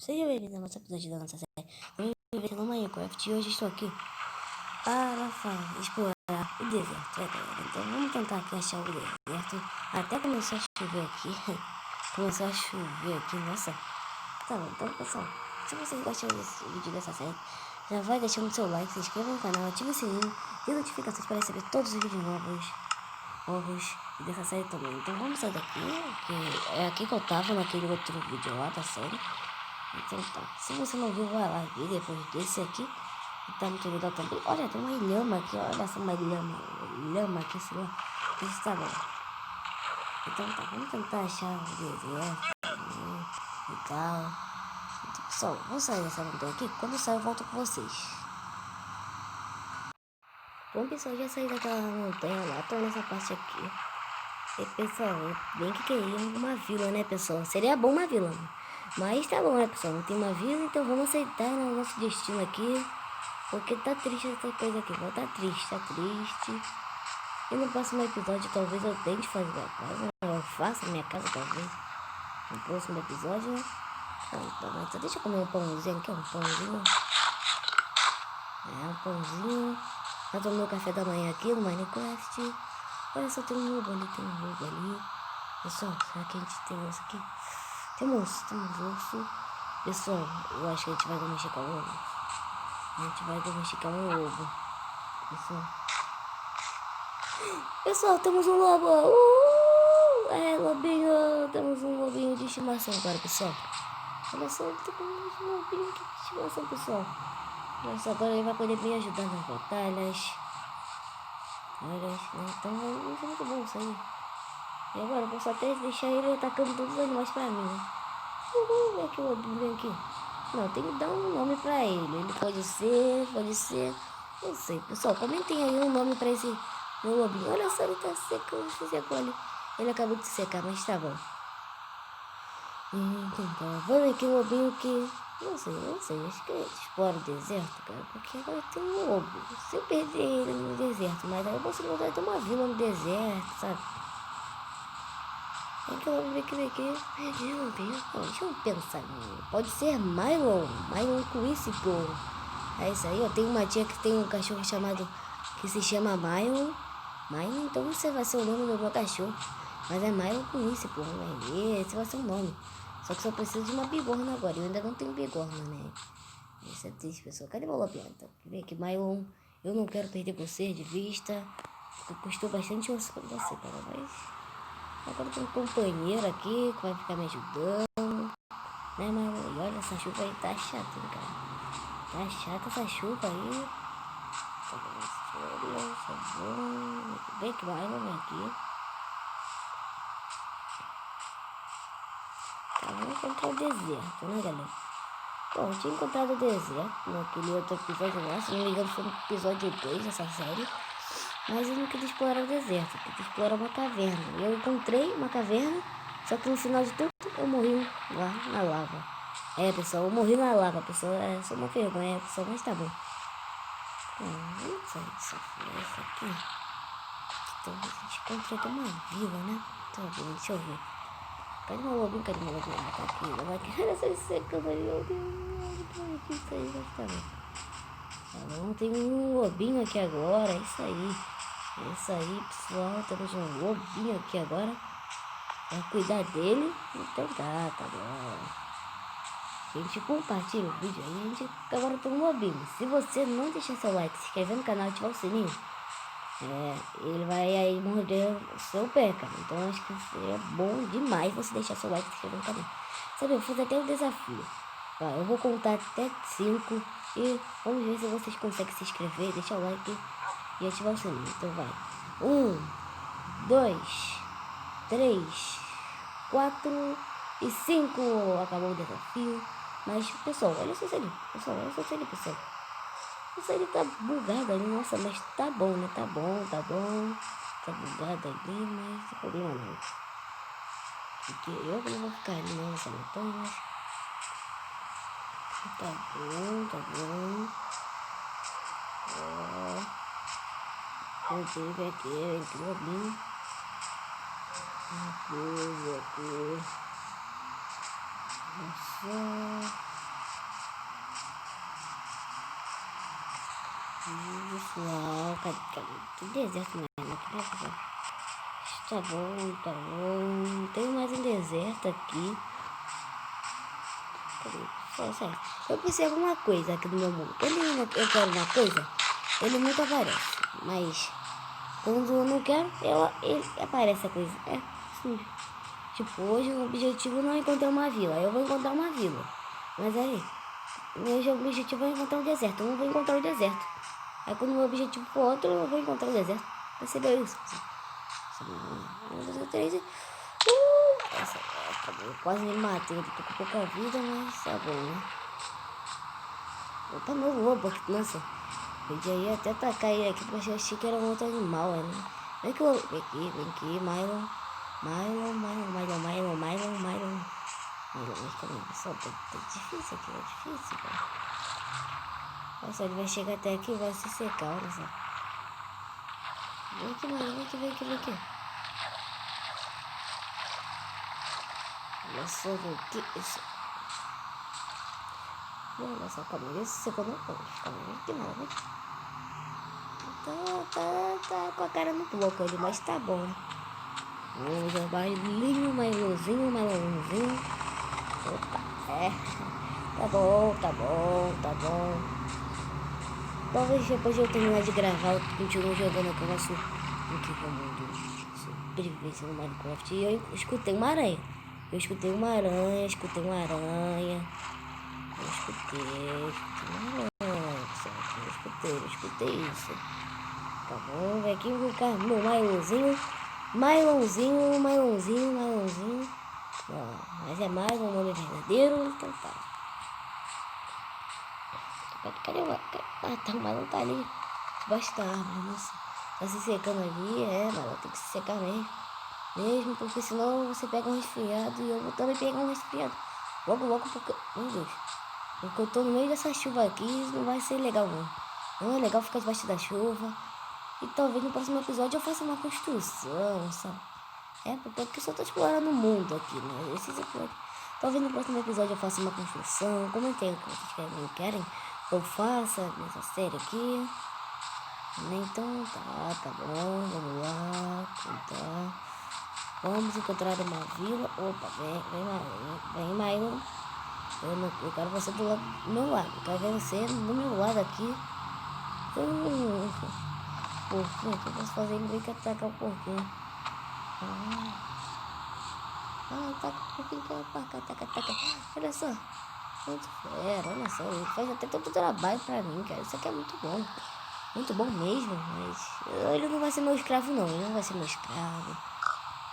Seja bem-vindo a mais um episódio da nossa série. Eu me no Minecraft e hoje estou aqui para explorar o deserto, galera. Então vamos tentar aqui achar o deserto. Até começou a chover aqui. Começou a chover aqui, nossa. Tá bom, então pessoal, se vocês gostaram desse vídeo dessa série, já vai deixando o seu like, se inscreva no canal, ative o sininho e notificações para receber todos os vídeos novos dessa série também. Então vamos sair daqui, que é aqui que eu tava naquele outro vídeo lá da série. Então tá, se você não viu, vai lá ver depois desse aqui. Tá muito legal também. Olha, tem uma lhama aqui, olha só, uma lhama aqui, sei lá. Isso tá bom. Então tá, vamos tentar achar o deserto e tal. Então, pessoal, vou sair dessa montanha aqui. Quando eu sair, eu volto com vocês. Bom, pessoal, já saí daquela montanha lá, tô nessa parte aqui. E pessoal, eu bem que queria uma vila, né, pessoal? Seria bom uma vila, né? Mas tá bom, né, pessoal? Não tem uma vila, então vamos aceitar, né, o nosso destino aqui. Porque tá triste essa coisa aqui, tá triste, tá triste. E no próximo episódio talvez eu tente fazer minha casa, né? Eu faça minha casa talvez. No próximo episódio, né? Então deixa eu comer um pãozinho aqui, um pãozinho. Um pãozinho. Já tomei o café da manhã aqui no Minecraft. Olha só, tem um lobo ali, Pessoal, será que a gente tem osso aqui? Temos osso. Pessoal, eu acho que a gente vai domesticar um lobo. A gente vai domesticar um lobo. Pessoal, temos um lobo. Lobinho. Temos um lobinho de estimação agora, pessoal. Olha só, temos um lobinho de estimação, pessoal. Olha só, agora ele vai poder me ajudar nas batalhas. Então é muito bom isso aí. E agora eu posso até deixar ele atacando todos os animais pra mim, né? Vem aqui o lobinho, vem aqui. Não, tem que dar um nome pra ele. Ele pode ser. Não sei, pessoal. Comentem aí um nome pra esse meu lobinho. Olha só, ele tá secando, se secou ali. Ele acabou de secar, mas tá bom. Então tá, vamos aqui o lobinho que... Não sei, acho que ele explora o deserto, cara. Porque agora tem um lobo. Se eu perder ele no deserto, mas aí eu posso encontrar até uma vila no deserto, sabe? Vem aqui, lobo, vem aqui. Deixa eu pensar. Pode ser Mylon Quisico. É isso aí, ó. Tem uma tia que tem um cachorro que se chama Mylon. Então você vai ser o nome do meu cachorro. Mas é Mylon com isso, porra, né? Esse vai ser o nome. Só que só preciso de uma bigorna agora. Eu ainda não tenho bigorna, né? Isso é triste, pessoal. Cadê meu lobinho? Então, vem aqui, Mylon. Eu não quero perder você de vista. Porque custou bastante osso pra você, cara. Mas agora tem um companheiro aqui que vai ficar me ajudando. Né, Mylon? E olha, essa chuva aí tá chata, hein, cara. Tá chata essa chuva aí. Vem que vai, vem aqui. Tá, vamos encontrar o deserto, né, galera? Bom, eu tinha encontrado o deserto naquele outro episódio lá. Se não me engano, foi no episódio 2 dessa série. Mas eu não queria explorar o deserto, eu queria explorar uma caverna. Eu encontrei uma caverna, só que no final de tudo eu morri lá na lava. Pessoal, eu morri na lava, pessoal. É só uma vergonha, pessoal, mas tá bom. Vamos sair dessa floresta aqui. Então a gente encontrou até uma vila, né? Tá bom, deixa eu ver. Cadê meu lobinho? Tá aqui, vai aqui. Olha só isso secando ali, meu Deus. Isso aí, vai ficar bem. Tá bom, tem um lobinho aqui agora, é isso aí. É isso aí, pessoal. Temos um lobinho aqui agora. Vai cuidar dele. Então tá bom. A gente compartilha o vídeo aí, a gente agora tem um lobinho. Se você não deixar seu like, se inscrever no canal e ativar o sininho, ele vai aí morder o seu pé, cara. Então acho que seria bom demais você deixar seu like e se inscrever no canal. Sabe, eu fiz até um desafio. Eu vou contar até 5 e vamos ver se vocês conseguem se inscrever, deixar o like e ativar o sininho. Então vai. 1, 2, 3, 4 e 5. Acabou o desafio. Mas, pessoal, olha só isso ali. Pessoal. Isso ali tá bugado ali, nossa, mas tá bom, né? Tá bom. Tá bugado ali, mas não tem problema não. Porque eu não vou ficar ali não nessa montanha, mas... Tá bom. Vem aqui, lobinho. Aqui. Nossa. pessoal. Cadê? Que deserto mesmo aqui, né, pessoal? Tá bom, tá bom. Tem mais um deserto aqui. Cadê? Sério. Eu percebo uma coisa aqui no meu mundo. Quando eu quero uma coisa, ele nunca aparece. Mas quando eu não quero, ele aparece a coisa. É sim. Tipo, hoje o objetivo não é encontrar uma vila. Eu vou encontrar uma vila. Mas aí, meu objetivo é encontrar um deserto. Eu não vou encontrar o deserto. Aí quando o meu objetivo for outro, eu vou encontrar o deserto. Percebeu isso? Um, dois, três. Essa, acabou. Quase me matei. Eu tô com pouca vida, mas tá bom, né? Opa, meu lobo aqui. Nossa. Eu já ia até atacar ele aqui, porque eu achei que era um outro animal, né? Vem aqui, vem aqui, Mylon. Mas calma aí, pessoal, tá difícil aqui, é difícil, cara. Nossa, ele vai chegar até aqui e vai se secar, olha só. Vem aqui, mano, vem aqui. Olha só, que isso. Olha só, calma aí, se secou não pode. Calma aí, que nada. Tá com a cara no bloco ali, mas tá bom, né? Vamos jogar Mylonzinho. Opa, é. Tá bom. Talvez depois de eu terminar de gravar, eu continue jogando aqui o nosso mundo sobrevivência no Minecraft. E eu escutei uma aranha. Eu escutei uma aranha. Eu escutei uma aranha. Pessoal. Eu escutei isso. Tá bom, vem aqui colocar meu Mylonzinho. Não, mas é mais um nome verdadeiro, então tá. Cadê o... Ah, tá, o Mylon tá ali. Debaixo da árvore, nossa. Tá se secando ali, mas tem que se secar mesmo, porque senão você pega um resfriado e eu vou também pegar um resfriado. Logo, porque... Meu Deus. Porque eu tô no meio dessa chuva aqui, não vai ser legal não. Não é legal ficar debaixo da chuva. E talvez no próximo episódio eu faça uma construção, sabe? Porque eu só tô explorando o mundo aqui, né? Esses episódios. Talvez no próximo episódio eu faça uma construção. Comentem o que vocês querem que eu faça nessa série aqui. Então tá bom, vamos lá, contar. Vamos encontrar uma vila. Opa, vem Mylon. Eu quero você do meu lado. Eu quero ver você do meu lado aqui. Porquinho, o que eu posso fazer? Ele veio que atacar o porquinho. Ataca o porquinho que ataca. Olha só. Muito fera, olha só. Ele faz até todo o trabalho pra mim, cara. Isso aqui é muito bom. Muito bom mesmo, mas ele não vai ser meu escravo não, ele não vai ser meu escravo.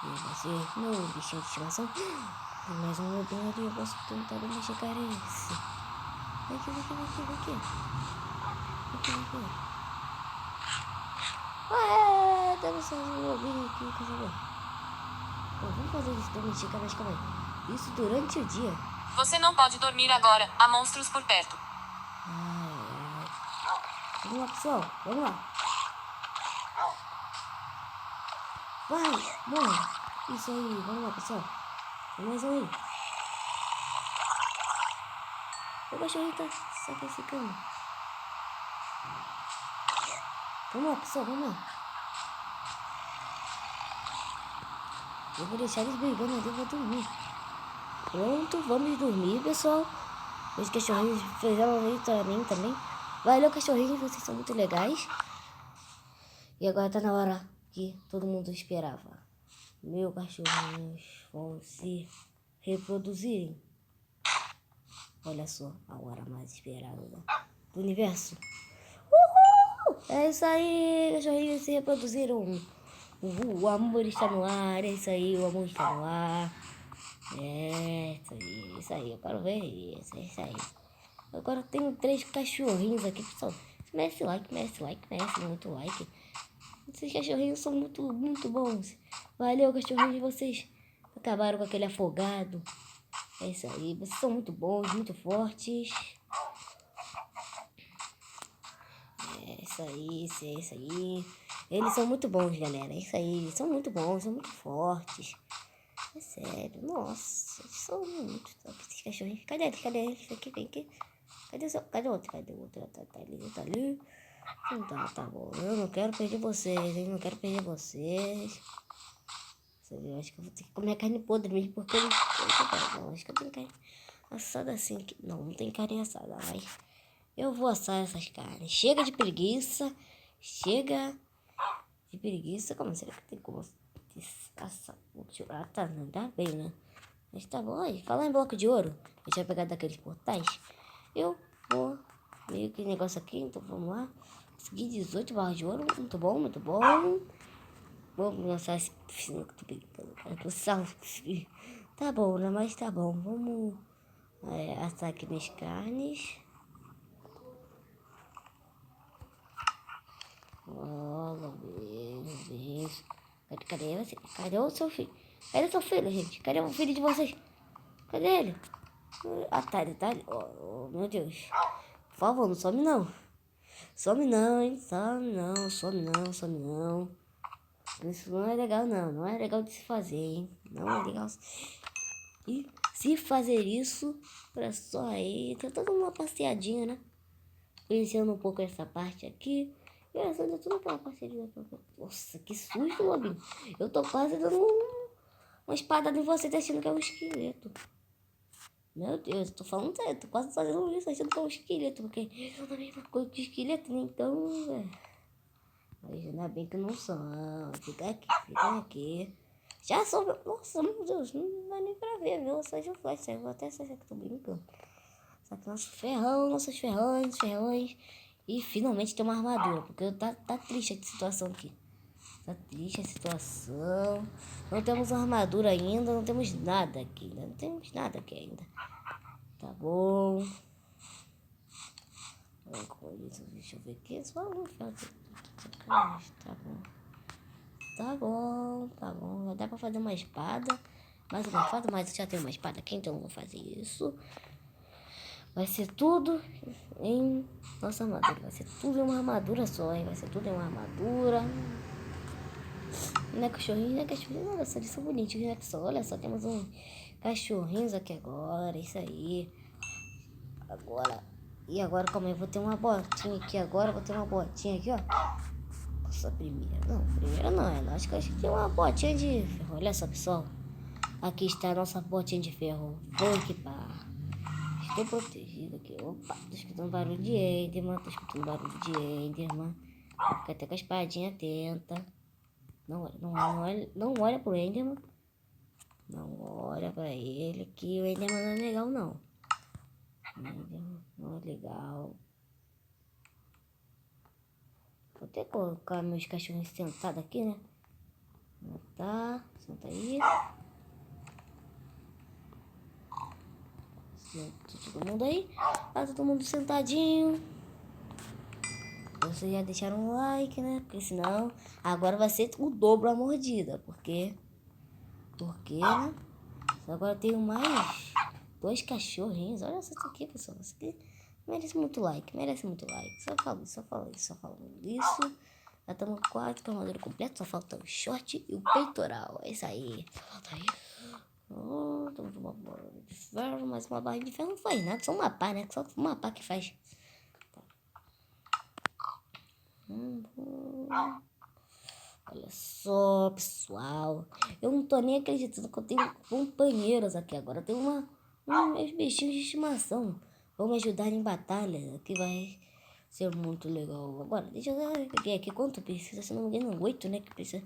Ele vai ser meu bichinho de estimação. Tem mais um lobinho ali, eu posso tentar mexer com esse. Vem aqui. Deve ser um lobinho aqui, coisa boa. Vamos fazer isso domestica, mas calma aí. Isso durante o dia. Você não pode dormir agora, há monstros por perto. Vamos lá, pessoal, vamos lá. Vai, morre. Isso aí, vamos lá, pessoal. Tem mais um aí. O cachorrinho tá sacrificando. Vamos lá, pessoal, vamos lá. Eu vou deixar eles brigando ali, eu vou dormir. Pronto, vamos dormir, pessoal. Os cachorrinhos fizeram isso pra mim também. Valeu, cachorrinhos, vocês são muito legais. E agora tá na hora que todo mundo esperava. Meus cachorrinhos vão se reproduzirem. Olha só, a hora mais esperada do universo. Uhul! É isso aí, cachorrinhos se reproduziram. Uhul, o amor está no ar, é isso aí, o amor está no ar. É, isso aí, eu quero ver isso, é isso aí. Agora tenho 3 cachorrinhos aqui, pessoal. Merece muito like. Esses cachorrinhos são muito bons. Valeu, cachorrinhos, vocês acabaram com aquele afogado. É isso aí, vocês são muito bons, muito fortes. É isso aí. Eles são muito bons, galera. É isso aí, eles são muito bons, são muito fortes. É sério, nossa, eles são muito top, esses cachorrinhos. Cadê eles? Aqui, vem aqui. Cadê o outro? Tá ali. Então, tá bom. Eu não quero perder vocês, hein? Não quero perder vocês. Eu acho que eu vou ter que comer carne podre mesmo, porque eu não, acho que eu tenho carne assada assim. Não, não tem carne assada, mas eu vou assar essas carnes. Chega de preguiça. Chega de preguiça. Como será que tem como assar? Ah, tá, não dá bem, né? Mas tá bom. Aí, falar em bloco de ouro, a gente vai pegar daqueles portais. Eu vou meio que negócio aqui, então vamos lá. Consegui 18 barras de ouro. Muito bom, muito bom. Vamos lançar esse piscina que eu tô brincando, cara. Tá bom, né? Mas tá bom. Vamos assar aqui minhas carnes. Olha, beijo. Cadê você? Cadê o seu filho? Cadê o seu filho, gente? Cadê o filho de vocês? Cadê ele? Ah, tá, ele tá ali. Oh, meu Deus. Por favor, não some não. Some não, hein? Some não, some não, some não. Isso não é legal não. Não é legal de se fazer, hein? Não é legal. E se fazer isso pra só aí, tem toda uma passeadinha, né? Conhecendo um pouco essa parte aqui. E essa é tudo aquela passeadinha. Nossa, que susto, Lobinho. Eu tô quase dando uma espada em você, tá achando que é um esqueleto. Meu Deus, eu tô falando sério, tô quase fazendo isso, achando que é um esqueleto, porque eu não mesma coisa que esqueleto, né? Então, mas ainda bem que não são. Fica aqui, fica aqui. Já soube. Nossa, meu Deus, não dá nem pra ver, viu? Só de flash, eu vou até sair aqui, tô brincando. Só que nosso ferrão, nossos ferrões, ferrões. E finalmente tem uma armadura, porque tá triste a situação aqui. Tá triste a situação. Não temos uma armadura ainda, não temos nada aqui, ainda. Não temos nada aqui ainda. Tá bom. Deixa eu ver aqui. Só um ferro. Tá bom. Tá bom, tá bom. Já dá pra fazer uma espada. Mais uma espada, mas eu já tenho uma espada aqui, então eu vou fazer isso. Vai ser tudo em nossa armadura. Vai ser tudo em uma armadura só, hein? Vai ser tudo em uma armadura. Não é cachorrinho, não é cachorrinho. Olha só, eles são bonitinhos, né? Só, olha só, temos um cachorrinhos aqui agora. Isso aí. Agora. E agora, calma aí, eu vou ter uma botinha aqui agora. Vou ter uma botinha aqui, ó. Nossa, primeira. Não, primeira não. Acho que tem uma botinha de ferro. Olha só, pessoal. Aqui está a nossa botinha de ferro. Vou equipar. Estou protegido aqui. Opa, tô escutando barulho de Enderman. Tô escutando barulho de Enderman. Vou ficar até com a espadinha atenta. Não olha, não olha, não olha pro Enderman. Não olha pra ele, que o Enderman não é legal, não. Enderman não é legal. Vou até colocar meus cachorros sentados aqui, né? Tá, senta aí. Todo mundo aí. Tá todo mundo sentadinho. Vocês já deixaram um like, né? Porque senão agora vai ser o dobro a mordida. Porque, né? Agora eu tenho mais 2 cachorrinhos. Olha só isso aqui, pessoal. Isso aqui merece muito like. Merece muito like. Só falo isso. Já estamos quase com a armadura completa. Só falta o short e o peitoral. É isso aí. Falta aí. Temos uma bola de ferro. Mas uma barra de ferro não faz nada. Só uma pá, né? Só uma pá que faz. Olha só, pessoal. Eu não tô nem acreditando que eu tenho companheiros aqui agora. Eu tenho meus bichinhos de estimação. Vão me ajudar em batalha. Que vai ser muito legal. Agora, deixa eu ver aqui quanto precisa. Se não me engano, 8, né? Que precisa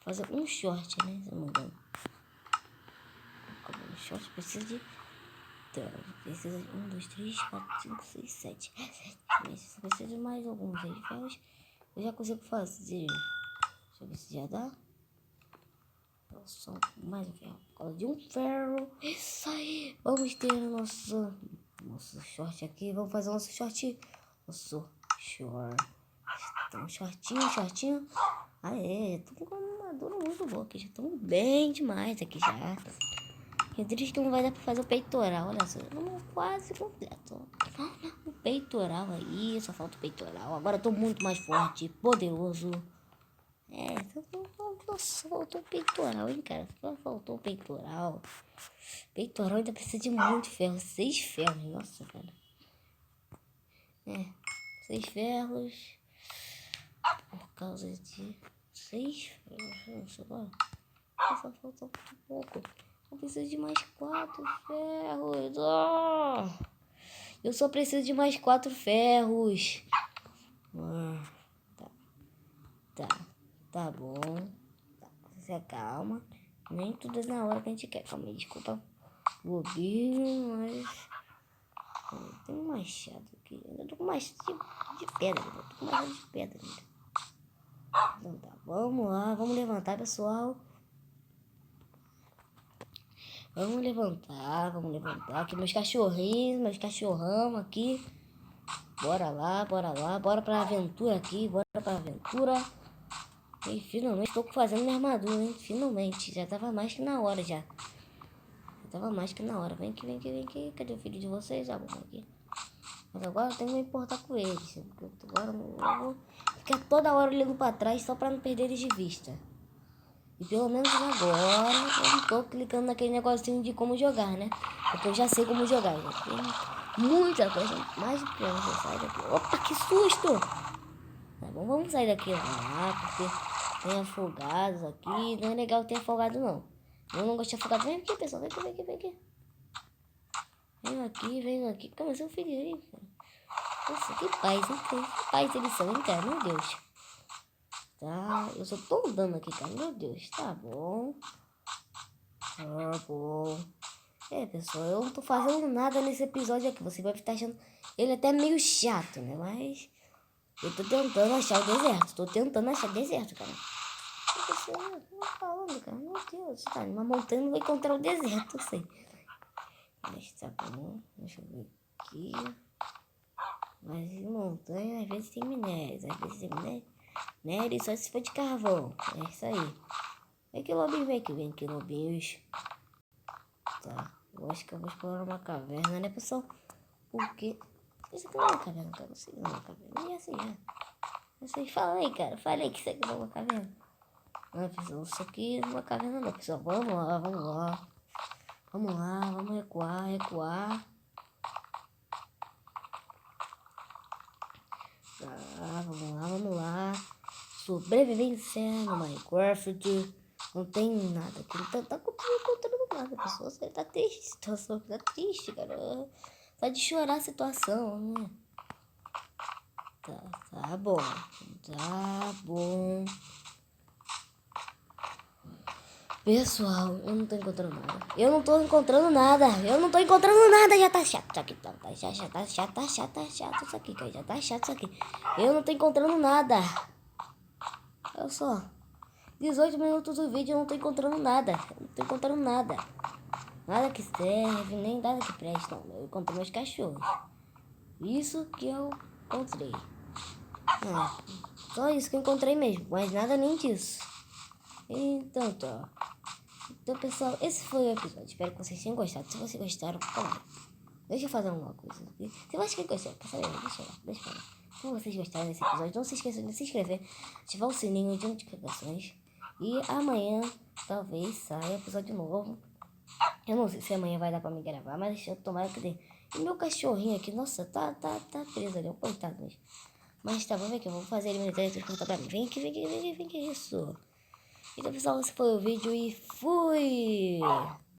fazer um short, né? Se não me engano. Um short precisa de... Precisa de 1, 2, 3, 4, 5, 6, 7. Precisa de mais alguns aí de ferros. Eu já consigo fazer. Deixa eu ver se já dá. Só mais um ferro. Por causa de um ferro. Isso aí. Vamos ter o nosso short aqui. Vamos fazer o nosso short. Nosso short. Então, shortinho. Aê, tô com uma armadura muito boa aqui. Já estamos bem demais aqui já. É triste que não vai dar pra fazer o peitoral. Olha só, quase completo. O peitoral aí, só falta o peitoral. Agora eu tô muito mais forte, poderoso. Só faltou o peitoral, hein, cara. Só faltou o peitoral. Peitoral ainda precisa de muito ferro. 6 ferros, nossa, cara. 6 ferros. Por causa de 6, sei lá. Só falta muito pouco. Eu preciso de mais 4 ferros. Oh! Eu só preciso de mais 4 ferros. Tá bom. Tá, se acalma. Nem tudo é na hora que a gente quer. Calma aí, desculpa. Bobinho, mas... Tem um machado aqui. Eu tô com machado de pedra. Eu tô com machado de pedra ainda. Então tá, vamos lá. Vamos levantar, pessoal. Vamos levantar. Aqui meus cachorrinhos, meus cachorrão aqui. Bora lá. Bora pra aventura aqui. E finalmente estou fazendo minha armadura, hein? Finalmente. Já tava mais que na hora já. Vem aqui. Cadê o filho de vocês? Ah, vamos aqui. Mas agora eu tenho que me importar com eles. Agora eu vou ficar toda hora olhando pra trás só pra não perder eles de vista. E pelo menos agora eu não tô clicando naquele negocinho de como jogar, né? Porque eu já sei como jogar. Já tem muita coisa mais do que eu sair daqui. Opa, que susto! Tá bom, vamos sair daqui lá, porque tem afogados aqui. Não é legal ter afogado, não. Eu não gosto de afogado. Vem aqui, pessoal. Vem aqui. Vem aqui. Calma, seu filho aí, cara. Nossa, que paz, hein? Que paz eles são, hein, cara? Meu Deus. Tá, eu só tô andando aqui, cara. Meu Deus, tá bom. Tá bom. Pessoal, eu não tô fazendo nada nesse episódio aqui. Você vai estar achando ele até meio chato, né? Mas eu tô tentando achar o deserto. Cara. Você não falando, cara. Meu Deus, tá numa montanha, não vou encontrar o deserto, eu sei. Mas tá bom. Deixa eu ver aqui. Mas em montanha, às vezes tem minérios. Minério só se for de carvão. É isso aí. Vem aqui, lobinho, vem aqui, lobinhos. Tá. Eu acho que eu vou explorar uma caverna, né, pessoal? Porque isso aqui não é uma caverna, cara. Não sei não é uma caverna. E assim, Vocês falei, cara. Falei que isso aqui não é uma caverna. Não, pessoal, isso aqui não é uma caverna não, pessoal. Vamos lá. Vamos recuar. Tá, vamos lá. Sobrevivência no Minecraft. Não tem nada aqui. Não tá encontrando nada, pessoal. Você tá triste a situação. Tá triste, cara. Tá de chorar a situação, né? Tá bom. Pessoal, eu não tô encontrando nada. Já tá chato isso aqui. Já tá chato isso aqui, cara. Eu não tô encontrando nada. Olha só. 18 minutos do vídeo, eu não tô encontrando nada. Nada que serve, nem nada que preste. Não, eu encontrei meus cachorros. Isso que eu encontrei. Só isso que eu encontrei mesmo. Mas nada nem disso. Então tá. Então, pessoal, esse foi o episódio. Espero que vocês tenham gostado. Se vocês gostaram, calma. Deixa eu fazer uma coisa aqui. Se vocês gostaram, deixa eu lá. Se vocês gostaram desse episódio, não se esqueçam de se inscrever, ativar o sininho de notificações. E amanhã, talvez, saia episódio novo. Eu não sei se amanhã vai dar pra me gravar, mas eu tomara que dê. E meu cachorrinho aqui, nossa, tá preso ali, coitado mesmo. Mas tá bom, vem aqui, eu vou fazer ele me transportar pra mim. Vem aqui, isso. Então, pessoal, esse foi o vídeo e fui!